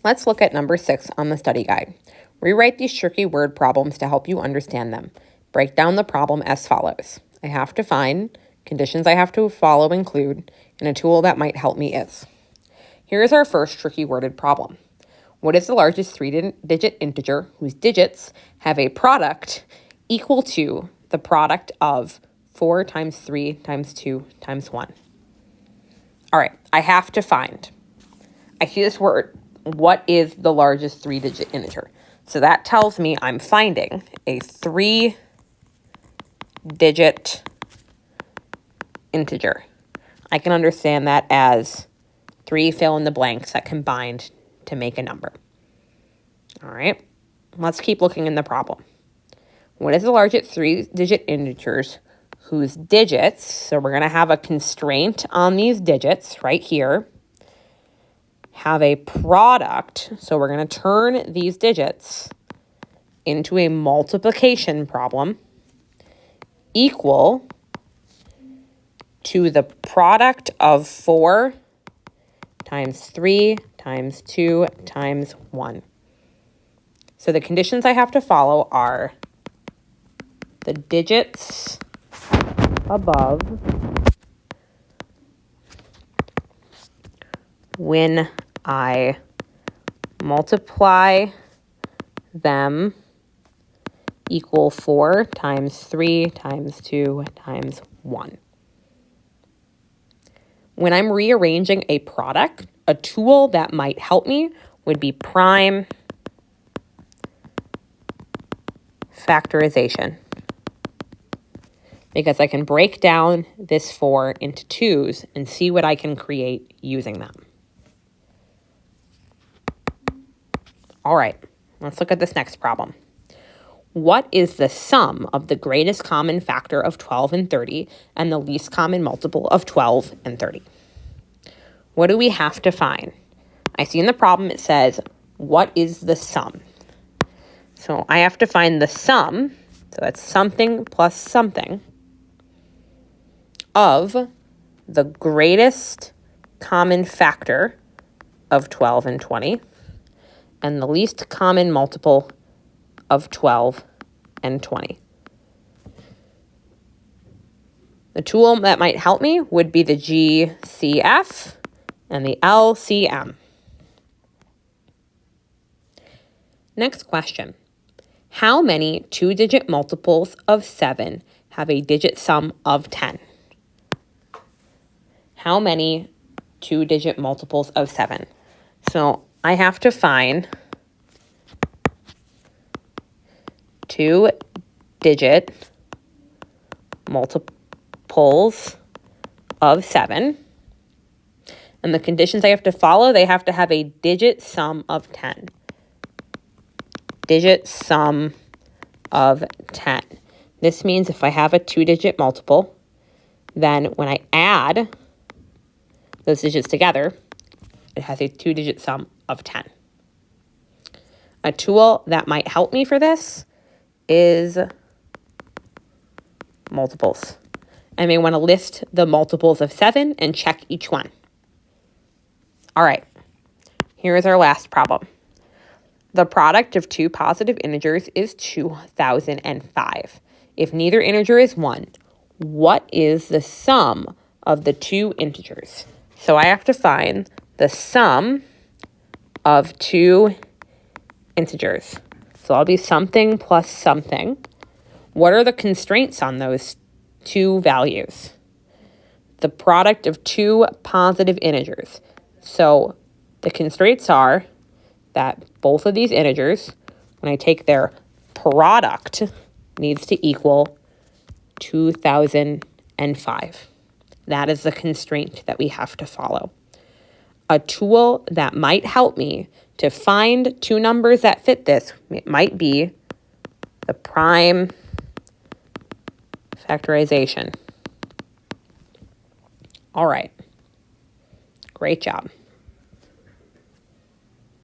Let's look at number 6 on the study guide. Rewrite these tricky word problems to help you understand them. Break down the problem as follows. I have to find, conditions I have to follow include, and a tool that might help me is. Here is our first tricky worded problem. What is the largest 3-digit integer whose digits have a product equal to the product of 4 times 3 times 2 times 1? All right, I have to find. I see this word. What is the largest 3-digit integer? So that tells me I'm finding a 3-digit integer. I can understand that as 3 fill in the blanks that combined to make a number. All right, let's keep looking in the problem. What is the largest 3-digit integers whose digits, so we're going to have a constraint on these digits right here, have a product, so we're going to turn these digits into a multiplication problem equal to the product of 4 times 3 times 2 times 1. So the conditions I have to follow are the digits above when I multiply them equal 4 times 3 times 2 times 1. When I'm rearranging a product, a tool that might help me would be prime factorization, because I can break down this 4 into 2s and see what I can create using them. All right, let's look at this next problem. What is the sum of the greatest common factor of 12 and 30 and the least common multiple of 12 and 30? What do we have to find? I see in the problem it says, what is the sum? So I have to find the sum, so that's something plus something, of the greatest common factor of 12 and 20 and the least common multiple of 12 and 20. The tool that might help me would be the GCF and the LCM. Next question. How many 2-digit multiples of 7 have a digit sum of 10? How many 2-digit multiples of 7? So I have to find 2-digit multiples of 7. And the conditions I have to follow, they have to have a digit sum of 10. Digit sum of 10. This means if I have a 2-digit multiple, then when I add those digits together, it has a 2-digit sum of 10. A tool that might help me for this is multiples. I may want to list the multiples of 7 and check each one. All right, here is our last problem. The product of 2 positive integers is 2005. If neither integer is 1, what is the sum of the 2 integers? So I have to find the sum of 2 integers. So I'll be something plus something. What are the constraints on those 2 values? The product of 2 positive integers. So the constraints are that both of these integers, when I take their product, needs to equal 2005. That is the constraint that we have to follow. A tool that might help me to find 2 numbers that fit this, it might be the prime factorization. All right. Great job.